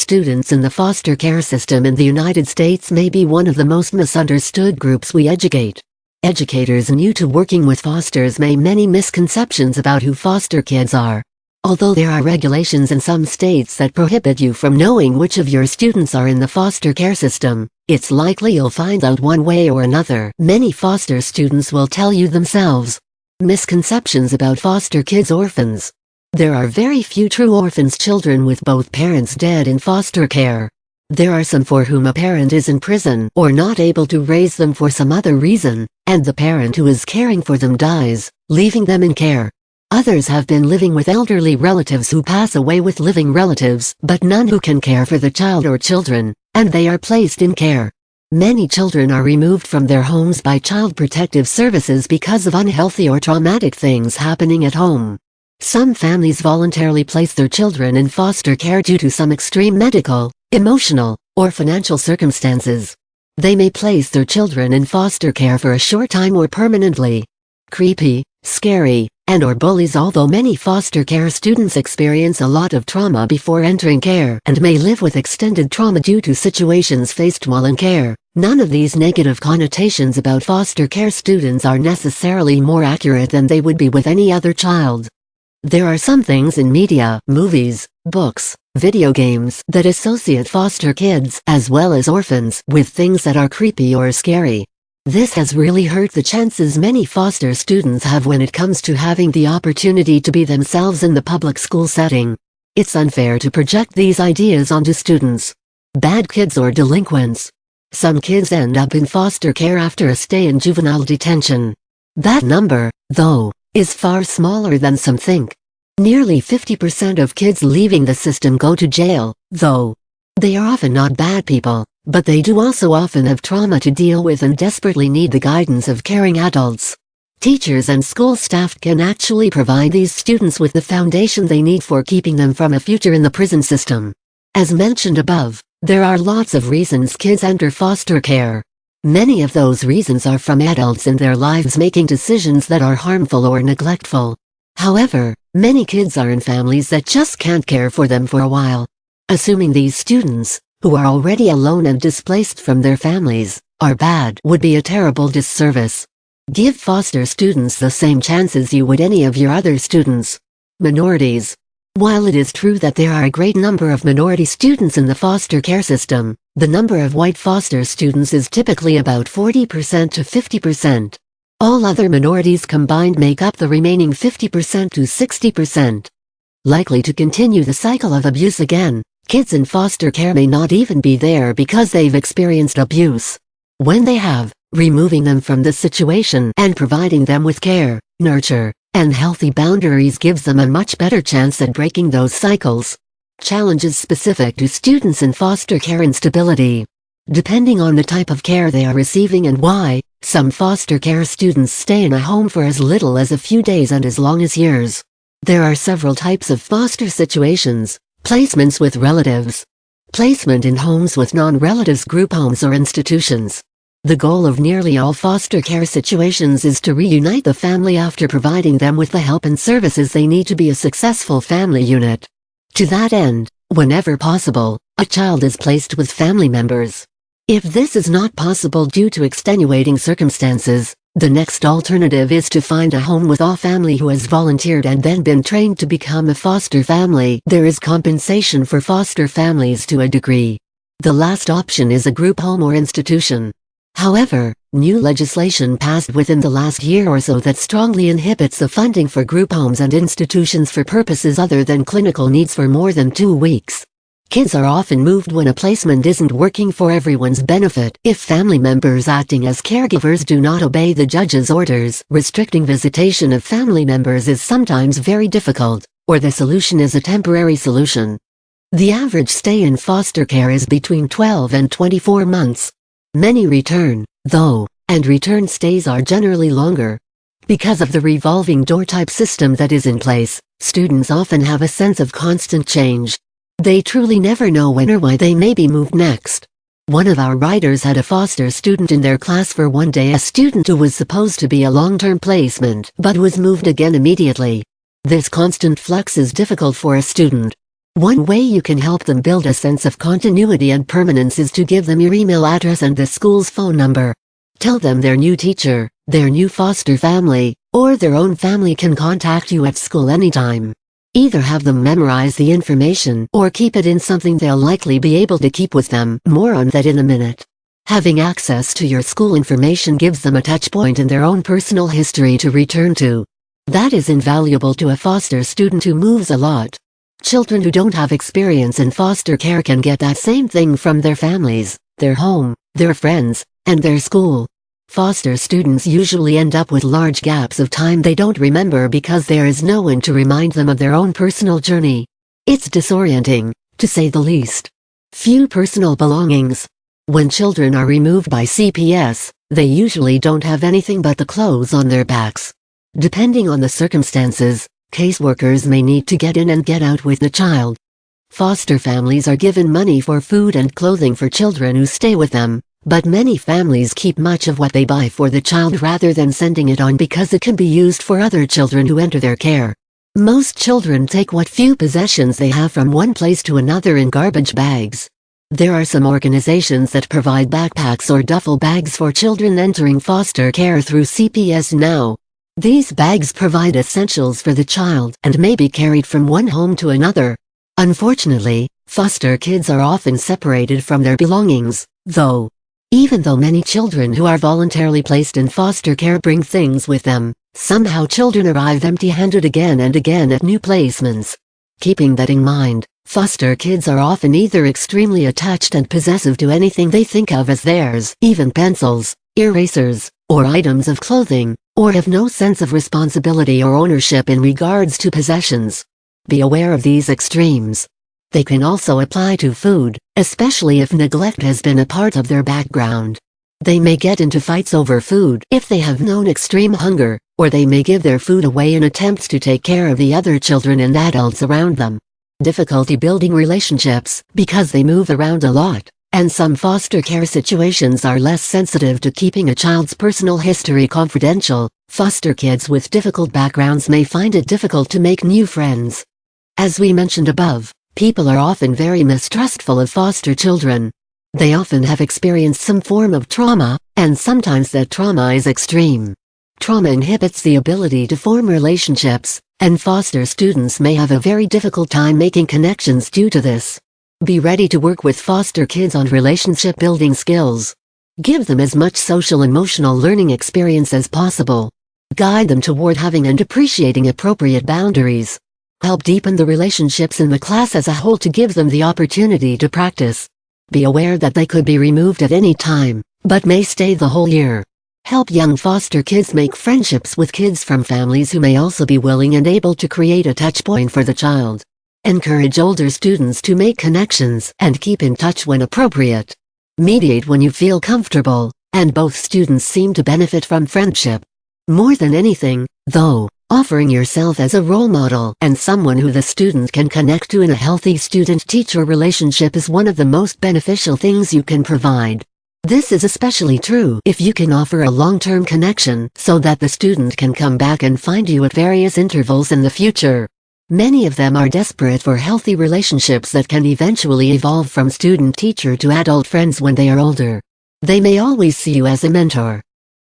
students in the foster care system in the United States may be one of the most misunderstood groups we educate. Educators new to working with fosters may have many misconceptions about who foster kids are. Although there are regulations in some states that prohibit you from knowing which of your students are in the foster care system, it's likely you'll find out one way or another. Many foster students will tell you themselves. Misconceptions about foster kids. Orphans. There are very few true orphans, children with both parents dead in foster care. There are some for whom a parent is in prison or not able to raise them for some other reason, and the parent who is caring for them dies, leaving them in care. Others have been living with elderly relatives who pass away with living relatives, but none who can care for the child or children, and they are placed in care. Many children are removed from their homes by Child Protective Services because of unhealthy or traumatic things happening at home. Some families voluntarily place their children in foster care due to some extreme medical, emotional, or financial circumstances. They may place their children in foster care for a short time or permanently. Creepy, scary, and/or bullies. Although many foster care students experience a lot of trauma before entering care and may live with extended trauma due to situations faced while in care, none of these negative connotations about foster care students are necessarily more accurate than they would be with any other child. There are some things in media, movies, books, video games that associate foster kids, as well as orphans, with things that are creepy or scary. This has really hurt the chances many foster students have when it comes to having the opportunity to be themselves in the public school setting. It's unfair to project these ideas onto students. Bad kids or delinquents. Some kids end up in foster care after a stay in juvenile detention. That number, though, is far smaller than some think. Nearly 50% of kids leaving the system go to jail, though. They are often not bad people, but they do also often have trauma to deal with and desperately need the guidance of caring adults. Teachers and school staff can actually provide these students with the foundation they need for keeping them from a future in the prison system. As mentioned above, there are lots of reasons kids enter foster care. Many of those reasons are from adults in their lives making decisions that are harmful or neglectful. However, many kids are in families that just can't care for them for a while. Assuming these students, who are already alone and displaced from their families, are bad would be a terrible disservice. Give foster students the same chances you would any of your other students. Minorities. While it is true that there are a great number of minority students in the foster care system, the number of white foster students is typically about 40% to 50%. All other minorities combined make up the remaining 50% to 60%. Likely to continue the cycle of abuse again, kids in foster care may not even be there because they've experienced abuse. When they have, removing them from the situation and providing them with care, nurture, and healthy boundaries gives them a much better chance at breaking those cycles. Challenges specific to students in foster care. Instability. Depending on the type of care they are receiving and why, some foster care students stay in a home for as little as a few days and as long as years. There are several types of foster situations. Placements with relatives. Placement in homes with non-relatives, group homes or institutions. The goal of nearly all foster care situations is to reunite the family after providing them with the help and services they need to be a successful family unit. To that end, whenever possible, a child is placed with family members. If this is not possible due to extenuating circumstances, the next alternative is to find a home with a family who has volunteered and then been trained to become a foster family. There is compensation for foster families to a degree. The last option is a group home or institution. However, new legislation passed within the last year or so that strongly inhibits the funding for group homes and institutions for purposes other than clinical needs for more than 2 weeks. Kids are often moved when a placement isn't working for everyone's benefit. If family members acting as caregivers do not obey the judge's orders, restricting visitation of family members is sometimes very difficult, or the solution is a temporary solution. The average stay in foster care is between 12 and 24 months. Many return, though, and return stays are generally longer. Because of the revolving door type system that is in place, students often have a sense of constant change. They truly never know when or why they may be moved next. One of our writers had a foster student in their class for one day, a student who was supposed to be a long-term placement but was moved again immediately. This constant flux is difficult for a student. One way you can help them build a sense of continuity and permanence is to give them your email address and the school's phone number. Tell them their new teacher, their new foster family, or their own family can contact you at school anytime. Either have them memorize the information or keep it in something they'll likely be able to keep with them. More on that in a minute. Having access to your school information gives them a touchpoint in their own personal history to return to. That is invaluable to a foster student who moves a lot. Children who don't have experience in foster care can get that same thing from their families, their home, their friends, and their school. Foster students usually end up with large gaps of time they don't remember because there is no one to remind them of their own personal journey. It's disorienting, to say the least. Few personal belongings. When children are removed by CPS, they usually don't have anything but the clothes on their backs. Depending on the circumstances, caseworkers may need to get in and get out with the child. Foster families are given money for food and clothing for children who stay with them, but many families keep much of what they buy for the child rather than sending it on because it can be used for other children who enter their care. Most children take what few possessions they have from one place to another in garbage bags. There are some organizations that provide backpacks or duffel bags for children entering foster care through CPS Now. These bags provide essentials for the child and may be carried from one home to another. Unfortunately, foster kids are often separated from their belongings, though. Even though many children who are voluntarily placed in foster care bring things with them, somehow children arrive empty-handed again and again at new placements. Keeping that in mind, foster kids are often either extremely attached and possessive to anything they think of as theirs, even pencils, erasers, or items of clothing, or have no sense of responsibility or ownership in regards to possessions. Be aware of these extremes. They can also apply to food, especially if neglect has been a part of their background. They may get into fights over food if they have known extreme hunger, or they may give their food away in attempts to take care of the other children and adults around them. Difficulty building relationships because they move around a lot, and some foster care situations are less sensitive to keeping a child's personal history confidential. Foster kids with difficult backgrounds may find it difficult to make new friends. As we mentioned above, people are often very mistrustful of foster children. They often have experienced some form of trauma, and sometimes that trauma is extreme. Trauma inhibits the ability to form relationships, and foster students may have a very difficult time making connections due to this. Be ready to work with foster kids on relationship building skills. Give them as much social and emotional learning experience as possible. Guide them toward having and appreciating appropriate boundaries. Help deepen the relationships in the class as a whole to give them the opportunity to practice. Be aware that they could be removed at any time, but may stay the whole year. Help young foster kids make friendships with kids from families who may also be willing and able to create a touchpoint for the child. Encourage older students to make connections and keep in touch when appropriate. Mediate when you feel comfortable, and both students seem to benefit from friendship. More than anything, though, offering yourself as a role model and someone who the student can connect to in a healthy student-teacher relationship is one of the most beneficial things you can provide. This is especially true if you can offer a long-term connection so that the student can come back and find you at various intervals in the future. Many of them are desperate for healthy relationships that can eventually evolve from student-teacher to adult friends when they are older. They may always see you as a mentor.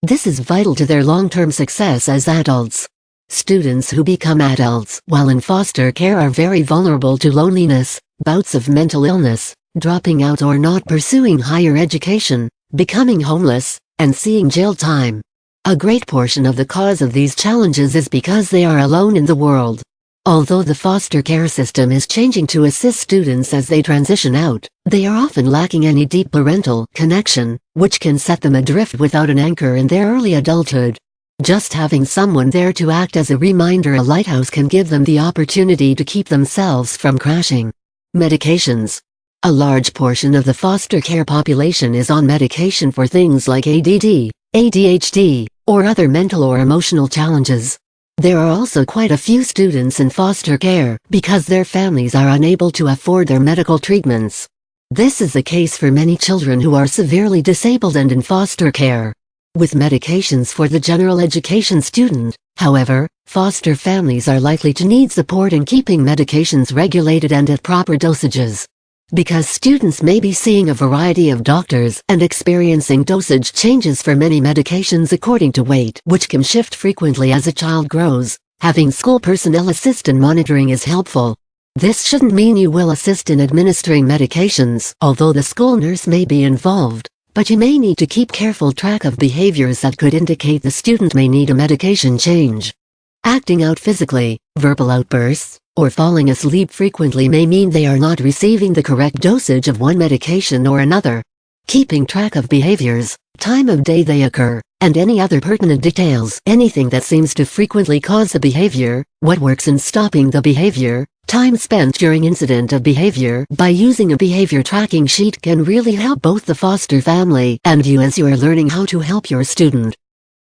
This is vital to their long-term success as adults. Students who become adults while in foster care are very vulnerable to loneliness, bouts of mental illness, dropping out or not pursuing higher education, becoming homeless, and seeing jail time. A great portion of the cause of these challenges is because they are alone in the world. Although the foster care system is changing to assist students as they transition out, they are often lacking any deep parental connection, which can set them adrift without an anchor in their early adulthood. Just having someone there to act as a reminder, a lighthouse, can give them the opportunity to keep themselves from crashing. Medications. A large portion of the foster care population is on medication for things like ADD, ADHD, or other mental or emotional challenges. There are also quite a few students in foster care because their families are unable to afford their medical treatments. This is the case for many children who are severely disabled and in foster care. With medications for the general education student, However, foster families are likely to need support in keeping medications regulated and at proper dosages. Because students may be seeing a variety of doctors and experiencing dosage changes for many medications according to weight, which can shift frequently as a child grows, having school personnel assist in monitoring is helpful. This shouldn't mean you will assist in administering medications, although the school nurse may be involved, but you may need to keep careful track of behaviors that could indicate the student may need a medication change. Acting out physically, verbal outbursts, or falling asleep frequently may mean they are not receiving the correct dosage of one medication or another. Keeping track of behaviors, time of day they occur, and any other pertinent details, anything that seems to frequently cause a behavior, what works in stopping the behavior, time spent during incident of behavior by using a behavior tracking sheet can really help both the foster family and you as you are learning how to help your student.